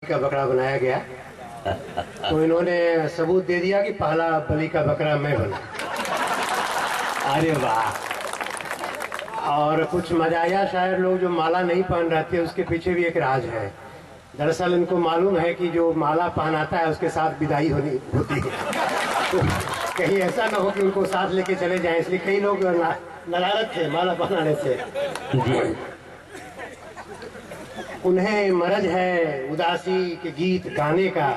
का बकरा बनाया गया तो इन्होंने सबूत दे दिया कि पहला बलि का बकरा मैं बना। अरे वाह। और कुछ मजाया शायर लोग जो माला नहीं पहन रहे थे उसके पीछे भी एक राज है। दरअसल इनको मालूम है कि जो माला पहनाता है उसके साथ विदाई होनी होती है, तो कहीं ऐसा ना हो कि उनको साथ लेके चले जाएं, इसलिए कई लोग नदारत थे माला पहनाने से। उन्हें मरज है उदासी के गीत गाने का,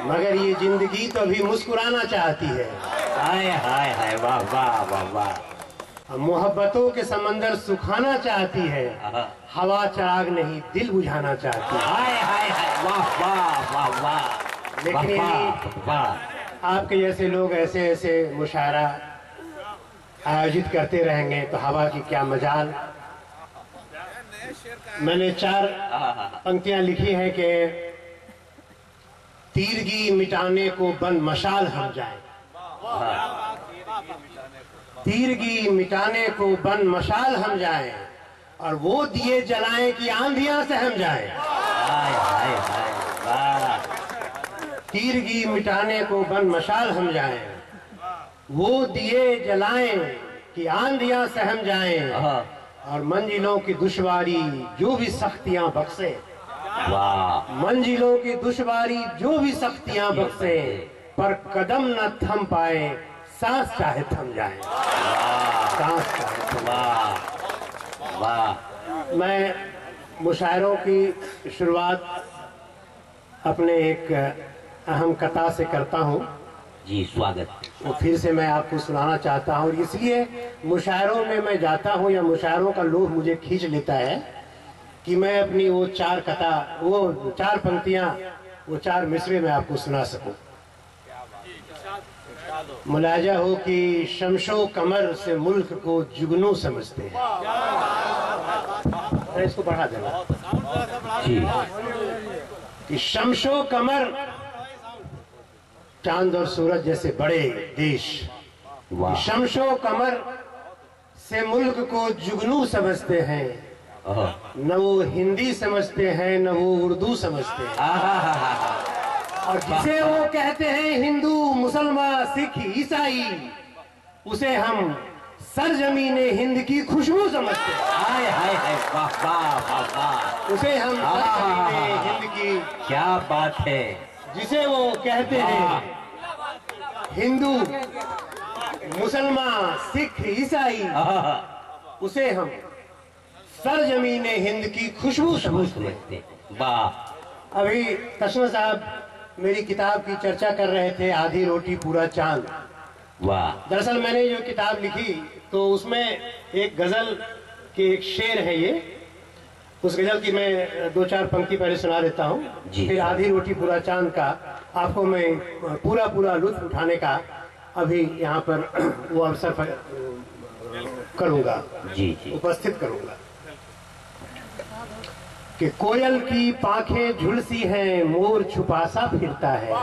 मगर ये जिंदगी तो अभी मुस्कुराना चाहती है। हाय हाय हाय, वाह वाह वाह वाह। मोहब्बतों के समंदर सुखाना चाहती है, हवा चिराग नहीं दिल बुझाना चाहती है। हाय हाय हाय, वाह वाह वाह वाह। लेकिन आपके जैसे लोग ऐसे ऐसे मुशायरा आयोजित करते रहेंगे तो हवा की क्या मजाल। मैंने 4 पंक्तियां लिखी हैं कि तीरगी मिटाने को बन मशाल हम जाएं, तीरगी मिटाने को बन मशाल हम जाएं, और वो दिए जलाएं कि आंधियां सहम जाएं। तीरगी मिटाने को बन मशाल हम जाएं, वो दिए जलाएं कि आंधियां सहम जाएं, और मंजिलों की दुश्वारी जो भी सख्तियां बख्शे। मंजिलों की दुश्वारी जो भी सख्तियां बख्शे, पर कदम न थम पाए सांस चाहे थम जाए। सांस चाहे थम। वाह। मैं मुशायरों की शुरुआत अपने एक अहम कथा से करता हूँ। जी स्वागत। वो फिर से मैं आपको सुनाना चाहता हूँ, और इसलिए मुशायरों में मैं जाता हूँ या मुशायरों का लोभ मुझे खींच लेता है कि मैं अपनी वो 4 कथा, वो 4 पंक्तियां, वो 4 मिसरे में आपको सुना सकूं। मुलाजा हो कि शमशो कमर से मुल्क को जुगनू समझते हैं। इसको बढ़ा देना कि शमशो कमर चांद और सूरज जैसे बड़े देश, शमशो कमर से मुल्क को जुगनू समझते हैं, न वो हिंदी समझते हैं न वो उर्दू समझते हैं, और जिसे वो कहते हैं हिंदू मुसलमान सिख ईसाई, उसे हम सरजमीने हिंद की खुशबू समझते हैं। हाय हाय हाय, वाह वाह वाह वाह। उसे हम सरजमीने हिंद की, क्या बात है, जिसे वो कहते हैं हिंदू मुसलमान सिख ईसाई, उसे हम सरजमीने हिंद की खुशबू समझते हैं। वाह। अभी तस्मा साहब मेरी किताब की चर्चा कर रहे थे, आधी रोटी पूरा चांद। वाह। दरअसल मैंने जो किताब लिखी तो उसमें एक गजल के एक शेर है ये, उस गजल की मैं 2-4 पंक्ति पहले सुना देता हूँ, फिर आधी रोटी पूरा चांद का आपको मैं पूरा लुत्फ उठाने का अभी यहाँ पर वो अवसर करूँगा, जी उपस्थित करूँगा। कि कोयल की पाखें झुलसी हैं, मोर छुपासा फिरता है।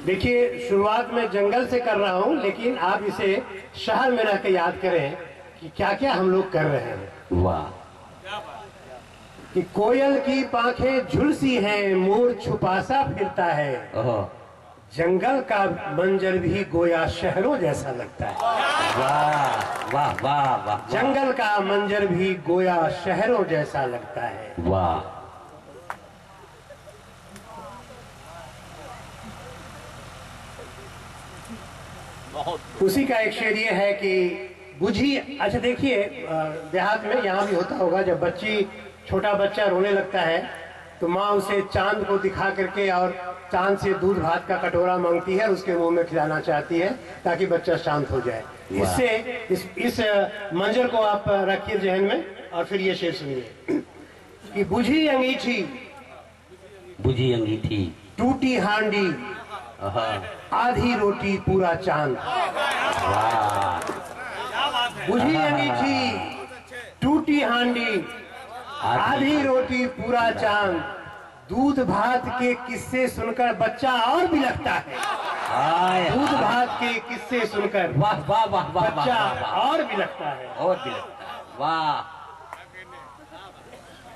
देखिए शुरुआत में जंगल से कर रहा हूँ, लेकिन आप इसे शहर में रह के याद करें कि क्या क्या हम लोग कर रहे हैं। वाह। कि कोयल की पाखें झुलसी हैं, मोर छुपासा फिरता है, जंगल का मंजर भी गोया शहरों जैसा लगता है। वाह वाह वाह वाह। जंगल का मंजर भी गोया शहरों जैसा लगता है। वाह। उसी का एक शेर ये है कि बुझी, अच्छा देखिए देहात में यहाँ भी होता होगा, जब छोटा बच्चा रोने लगता है तो माँ उसे चांद को दिखा करके और चांद से दूध भात का कटोरा मांगती है और उसके मुंह में खिलाना चाहती है ताकि बच्चा शांत हो जाए। इससे इस मंजर को आप रखिए जहन में, और फिर ये शेर सुनिए कि बुझी अंगीठी, बुझी अंगीठी, टूटी हांडी, आधी रोटी पूरा चांद। बुझी अंगीठी, टूटी हांडी, आधी रोटी पूरा चांद, दूध भात के किस्से सुनकर बच्चा और भी लगता है। दूध भात के किस्से सुनकर वाह वाह वाह वाह, बच्चा और भी लगता है। और भी लगता है। वाह।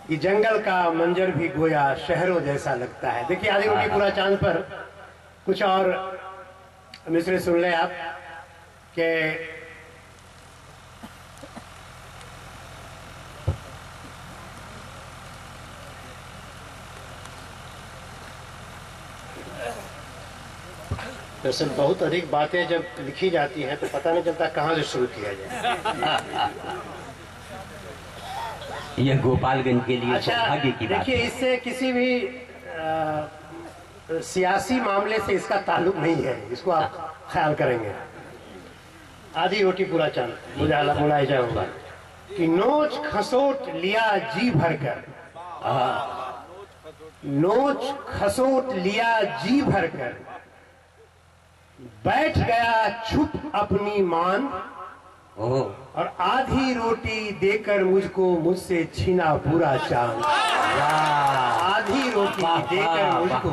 कि जंगल का मंजर भी गोया शहरों जैसा लगता है। देखिए आधी रोटी पूरा चांद पर कुछ और मिसरे सुन ले आप के दरअसल बहुत अधिक बातें जब लिखी जाती हैं तो पता नहीं चलता कहाँ से शुरू किया जाए। यह गोपालगंज के लिए अच्छा सौभाग्य की बात देखिए, है। इससे किसी भी सियासी मामले से इसका ताल्लुक नहीं है, इसको आप ख्याल करेंगे। आधी रोटी पूरा चांद बुलाया जाऊंगा कि नोच खसोट लिया जी भरकर, नोच खसोट लिया जी भरकर, बैठ गया छुप अपनी मान, और आधी रोटी देकर मुझको मुझसे छीना पूरा चांद। आधी रोटी देकर मुझको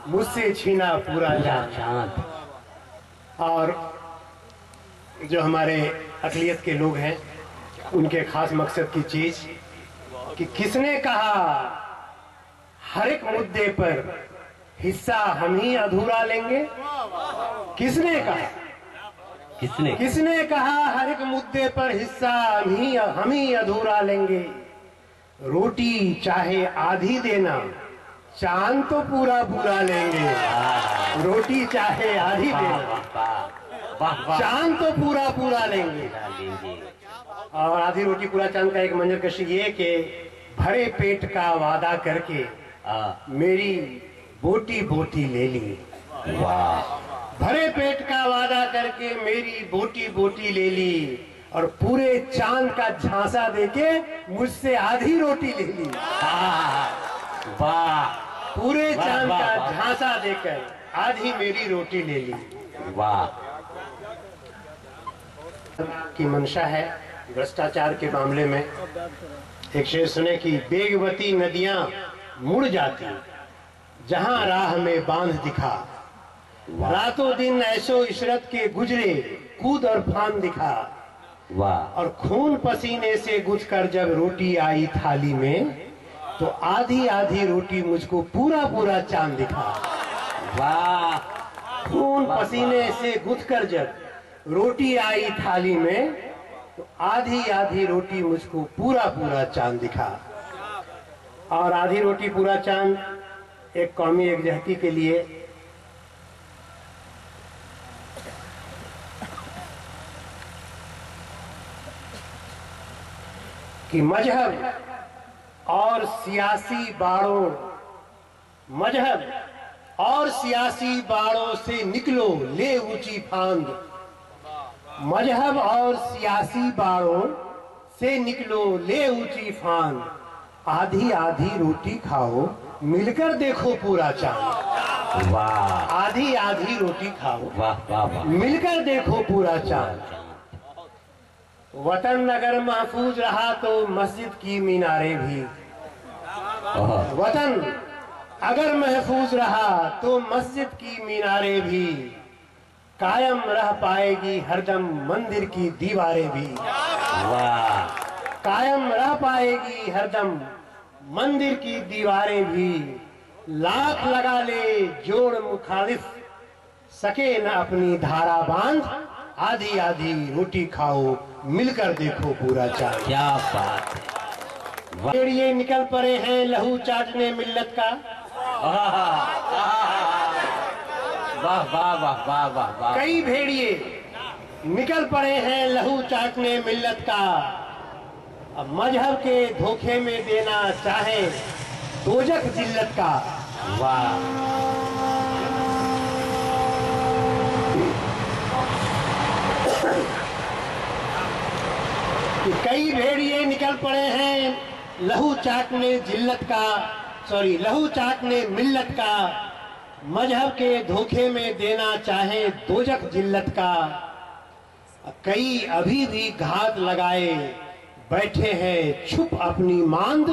मुझसे छीना पूरा चांद। और जो हमारे अक़लियत के लोग हैं उनके खास मकसद की चीज कि किसने कहा हर एक मुद्दे पर हिस्सा हम ही अधूरा लेंगे। किसने कहा, किसने कहा हर एक मुद्दे पर हिस्सा हम ही अधूरा लेंगे। रोटी चाहे आधी देना, चांद तो पूरा पूरा लेंगे। रोटी चाहे आधी देना, चांद तो पूरा पूरा लेंगे। और आधी रोटी पूरा चांद का एक मंजर कशी ये कि भरे पेट का वादा करके मेरी बोटी बोटी ले ली। वाह, भरे पेट का वादा करके मेरी बोटी बोटी ले ली, और पूरे चांद का झांसा देके मुझसे आधी रोटी ले ली। वाह, पूरे चांद का झांसा देकर आधी मेरी रोटी ले ली। वाह, की मंशा है भ्रष्टाचार के मामले में। एक शेर सुने कि बेगवती नदियां मुड़ जाती जहां राह में बांध दिखा, रातों दिन ऐशो इशरत के गुजरे कूद और फान दिखा। वाह, और खून पसीने से गुथ कर जब रोटी आई थाली में, तो आधी आधी रोटी मुझको पूरा पूरा चांद दिखा। वाह, खून पसीने से गुथ कर जब रोटी आई थाली में, तो आधी आधी रोटी मुझको पूरा पूरा चांद दिखा। और आधी रोटी पूरा चांद एक कौमी एकजहती के लिए कि मजहब और सियासी बाड़ों, मजहब और सियासी बाड़ों से निकलो ले ऊंची फांद। मजहब और सियासी बाड़ों से निकलो ले ऊंची फांद, आधी आधी रोटी खाओ मिलकर देखो पूरा चांद। वाह, आधी आधी रोटी खाओ, वाह वाह वाह, मिलकर देखो पूरा चांद। वतन अगर महफूज रहा तो मस्जिद की मीनारें भी, वतन अगर महफूज रहा तो मस्जिद की मीनारें भी, कायम रह पाएगी हरदम मंदिर की दीवारें भी। वाह, कायम रह पाएगी हरदम मंदिर की दीवारें भी, लाख लगा ले जोड़ मुखालिफ सके न अपनी धारा बांध, आधी आधी रोटी खाओ मिलकर देखो पूरा चांद। क्या बात है। भेड़िए निकल पड़े हैं लहू चाटने मिल्लत का। वाह वाह वाह वाह वाह वाह, कई भेड़िए निकल पड़े हैं लहू चाटने मिल्लत का, अब मजहब के धोखे में देना चाहे दोजख जिल्लत का। वाह, कई भेड़िए निकल पड़े हैं लहू चाटने जिल्लत का, सॉरी लहू चाटने मिल्लत का, मजहब के धोखे में देना चाहे दोजख जिल्लत का। कई अभी भी घात लगाए बैठे हैं छुप अपनी मांद,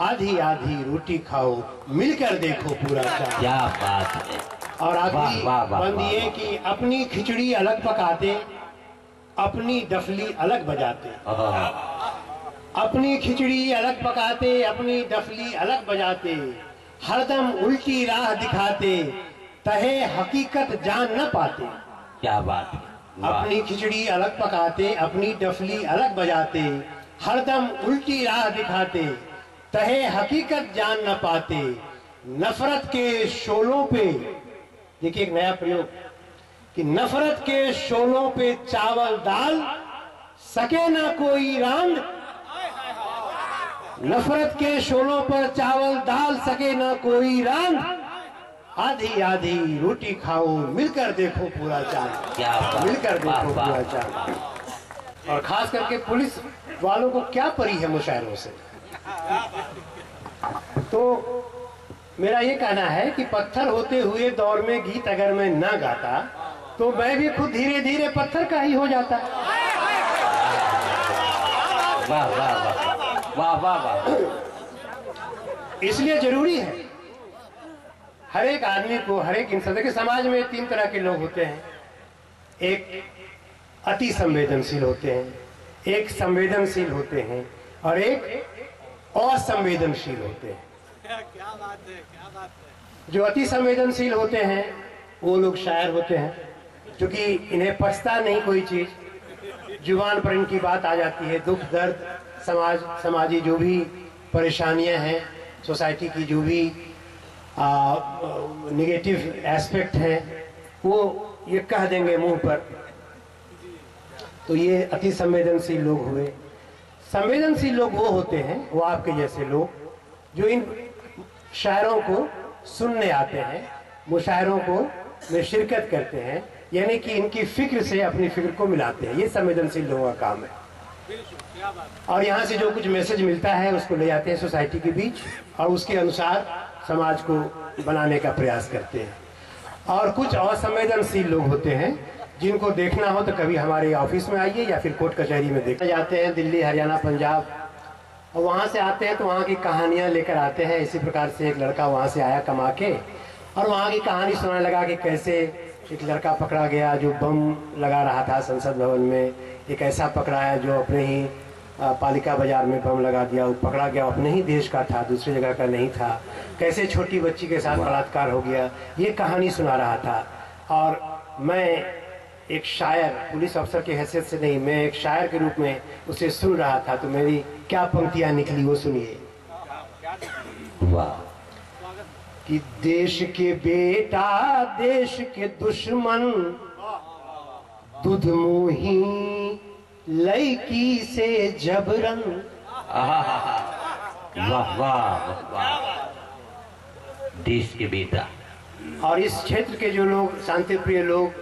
आधी आधी रोटी खाओ मिलकर देखो पूरा चांद। क्या बात है। और आखिरी बंद ये कि अपनी खिचड़ी अलग पकाते, अपनी डफली अलग बजाते, अपनी खिचड़ी अलग पकाते, अपनी डफली अलग बजाते, हरदम उल्टी राह दिखाते, तहे हकीकत जान न पाते। क्या बात है। अपनी खिचड़ी अलग पकाते, अपनी डफली अलग बजाते, हरदम उल्टी राह दिखाते, तहे हकीकत जान न पाते। नफरत के शोलों पे, देखिए एक नया प्रयोग, कि नफरत के शोलों पे चावल दाल सके ना कोई रांध। नफरत के शोलों पर चावल दाल सके ना कोई रांध। आधी आधी रोटी खाओ, मिलकर देखो पूरा चांद, मिलकर देखो पूरा चांद। और खास करके पुलिस वालों को क्या परी है मुशायरों से। तो मेरा ये कहना है कि पत्थर होते हुए दौर में गीत अगर मैं ना गाता तो मैं भी खुद धीरे धीरे पत्थर का ही हो जाता। वाह वाह वाह वाह वाह। इसलिए जरूरी है हर एक आदमी को, हर एक इंसान के समाज में 3 तरह के लोग होते हैं। एक अति संवेदनशील होते हैं, एक संवेदनशील होते हैं और एक असंवेदनशील होते हैं। क्या बात है, क्या बात है। जो अति संवेदनशील होते हैं वो लोग शायर होते हैं, क्योंकि इन्हें पछता नहीं कोई चीज, जुबान पर इनकी बात आ जाती है। दुख दर्द, समाजी जो भी परेशानियां हैं, सोसाइटी की जो भी नेगेटिव एस्पेक्ट है, वो ये कह देंगे मुंह पर। तो ये अति संवेदनशील लोग हुए। संवेदनशील लोग वो होते हैं, वो आपके जैसे लोग जो इन शायरों को सुनने आते हैं, मुशायरों को में शिरकत करते हैं, यानी कि इनकी फिक्र से अपनी फिक्र को मिलाते हैं। ये संवेदनशील लोगों का काम है। और यहाँ से जो कुछ मैसेज मिलता है उसको ले जाते हैं सोसाइटी के बीच और उसके अनुसार समाज को बनाने का प्रयास करते हैं। और कुछ असंवेदनशील लोग होते हैं जिनको देखना हो तो कभी हमारे ऑफिस में आइए या फिर कोर्ट कचहरी में देखने जाते हैं, दिल्ली, हरियाणा, पंजाब, और वहाँ से आते हैं तो वहाँ की कहानियाँ लेकर आते हैं। इसी प्रकार से एक लड़का वहाँ से आया कमा के और वहाँ की कहानी सुनाने लगा कि कैसे एक लड़का पकड़ा गया जो बम लगा रहा था संसद भवन में, एक ऐसा पकड़ा है जो अपने ही पालिका बाजार में बम लगा दिया, वो पकड़ा गया, अपने ही देश का था, दूसरी जगह का नहीं था, कैसे छोटी बच्ची के साथ बलात्कार हो गया, ये कहानी सुना रहा था। और मैं एक शायर, पुलिस अफसर की हैसियत से नहीं, मैं एक शायर के रूप में उसे सुन रहा था। तो मेरी क्या पंक्तियां निकली वो सुनिए। वाह। कि देश के बेटा देश के दुश्मन, दूध मुही लड़की से जबरन। वाह वाह वाह। देश के बेटा। और इस क्षेत्र के जो लोग शांति प्रिय लोग,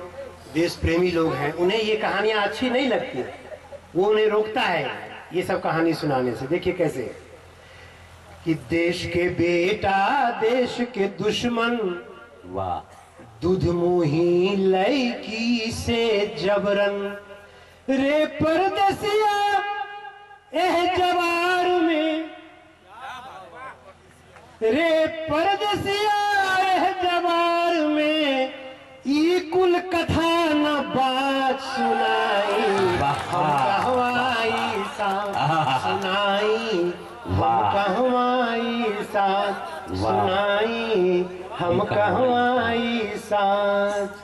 देश प्रेमी लोग हैं, उन्हें ये कहानियां अच्छी नहीं लगती, वो उन्हें रोकता है ये सब कहानी सुनाने से। देखिए कैसे कि देश के बेटा देश के दुश्मन, वाह, दूध मुही लड़की से जबरन। रे परदेसिया एह जवार में, रे परदेसिया एह जवार में, ई कुल कथा न बात सुनाई, हम कहवाई साथ सुनाई, हम कहवाई साथ सुनाई, हम कहवाई साथ।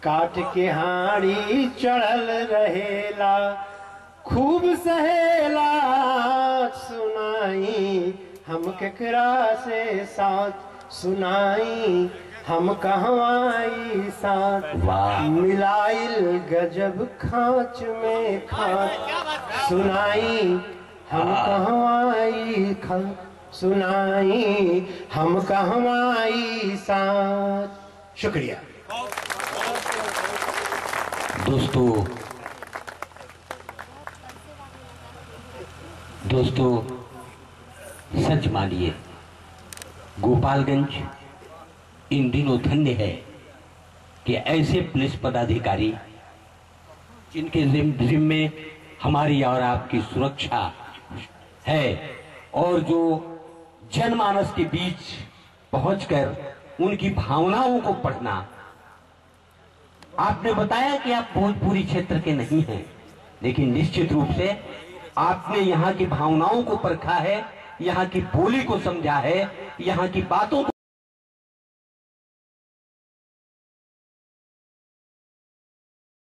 काट के हाड़ी चढ़ल रहेला खूब सहेला सुनाई, हम केकरा से साथ सुनाई, हम कहवाई साथ। मिलाइल गजब खांच में खांच सुनाई, हम कहवाई खांच सुनाई, हम कहवाई साथ। शुक्रिया। दोस्तों सच मानिए, गोपालगंज इन दिनों धन्य है कि ऐसे पुलिस पदाधिकारी जिनके जिम्मे हमारी और आपकी सुरक्षा है और जो जनमानस के बीच पहुंचकर उनकी भावनाओं को पढ़ना। आपने बताया कि आप भोजपुरी क्षेत्र के नहीं हैं, लेकिन निश्चित रूप से आपने यहाँ की भावनाओं को परखा है, यहाँ की बोली को समझा है, यहाँ की बातों को